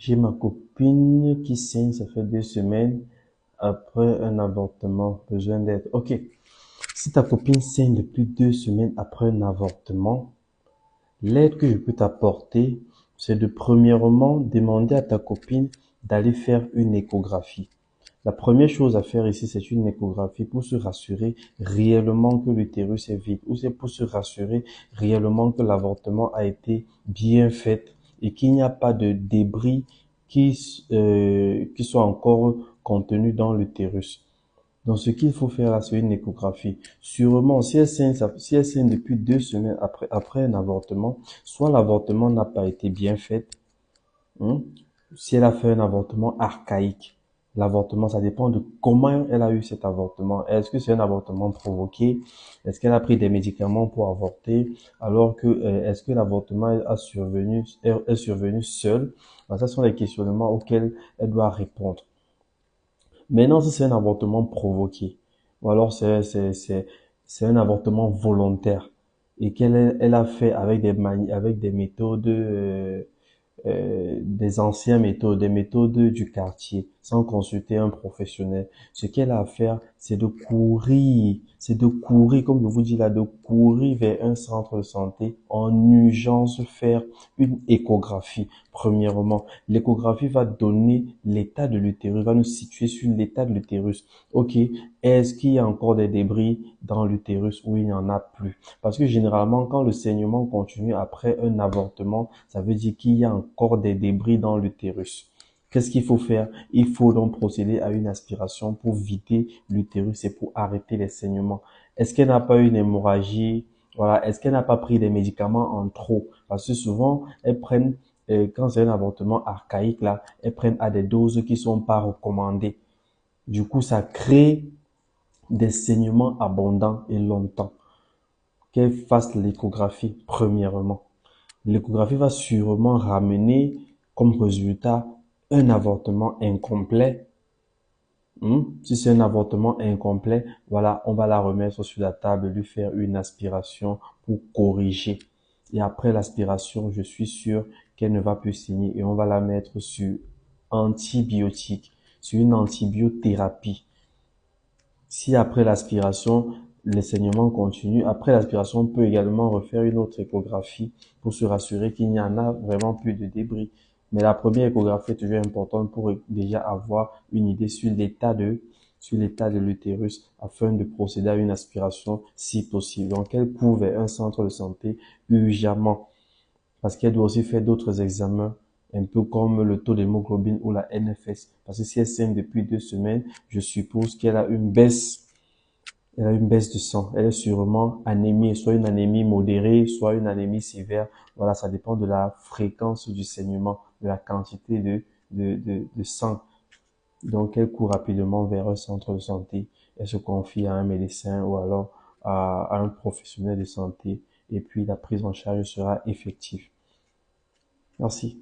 J'ai ma copine qui saigne, ça fait 2 semaines après un avortement, besoin d'aide. Ok, si ta copine saigne depuis 2 semaines après un avortement, l'aide que je peux t'apporter, c'est de premièrement demander à ta copine d'aller faire une échographie. La première chose à faire ici, c'est une échographie pour se rassurer réellement que l'utérus est vide, ou c'est pour se rassurer réellement que l'avortement a été bien fait et qu'il n'y a pas de débris qui sont encore contenus dans l'utérus. Donc, ce qu'il faut faire là, c'est une échographie. Sûrement, si elle saigne depuis 2 semaines après un avortement, soit l'avortement n'a pas été bien fait, hein, si elle a fait un avortement archaïque. L'avortement, ça dépend de comment elle a eu cet avortement. Est-ce que c'est un avortement provoqué? Est-ce qu'elle a pris des médicaments pour avorter? Alors que, est-ce que l'avortement est survenu seul? Ben, ça sont les questionnements auxquels elle doit répondre. Maintenant, si c'est un avortement provoqué, ou alors c'est un avortement volontaire, et elle a fait avec des méthodes, des anciennes méthodes, des méthodes du quartier, sans consulter un professionnel. Ce qu'elle a à faire, c'est de courir, comme je vous dis là, de courir vers un centre de santé en urgence, faire une échographie. Premièrement, l'échographie va donner l'état de l'utérus, va nous situer sur l'état de l'utérus. Ok, est-ce qu'il y a encore des débris dans l'utérus ou il n'y en a plus? Parce que généralement, quand le saignement continue après un avortement, ça veut dire qu'il y a encore des débris dans l'utérus. Qu'est-ce qu'il faut faire? Il faut donc procéder à une aspiration pour vider l'utérus et pour arrêter les saignements. Est-ce qu'elle n'a pas eu une hémorragie? Voilà. Est-ce qu'elle n'a pas pris des médicaments en trop? Parce que souvent, elles prennent, quand c'est un avortement archaïque là, elles prennent à des doses qui sont pas recommandées. Du coup, ça crée des saignements abondants et longtemps. Qu'elle fasse l'échographie premièrement. L'échographie va sûrement ramener comme résultat un avortement incomplet. Si c'est un avortement incomplet, voilà, on va la remettre sur la table, lui faire une aspiration pour corriger. Et après l'aspiration, je suis sûr qu'elle ne va plus saigner et on va la mettre sur antibiotiques, sur une antibiothérapie. Si après l'aspiration, les saignements continuent, après l'aspiration, on peut également refaire une autre échographie pour se rassurer qu'il n'y en a vraiment plus de débris. Mais la première échographie est toujours importante pour déjà avoir une idée sur l'état de l'utérus afin de procéder à une aspiration si possible. Donc, elle court vers un centre de santé urgemment parce qu'elle doit aussi faire d'autres examens un peu comme le taux d'hémoglobine ou la NFS. Parce que si elle saigne depuis 2 semaines, je suppose qu'elle a elle a une baisse de sang. Elle est sûrement anémie, soit une anémie modérée, soit une anémie sévère. Voilà, ça dépend de la fréquence du saignement, de la quantité de sang. Donc, elle court rapidement vers un centre de santé. Elle se confie à un médecin ou alors à un professionnel de santé. Et puis, la prise en charge sera effective. Merci.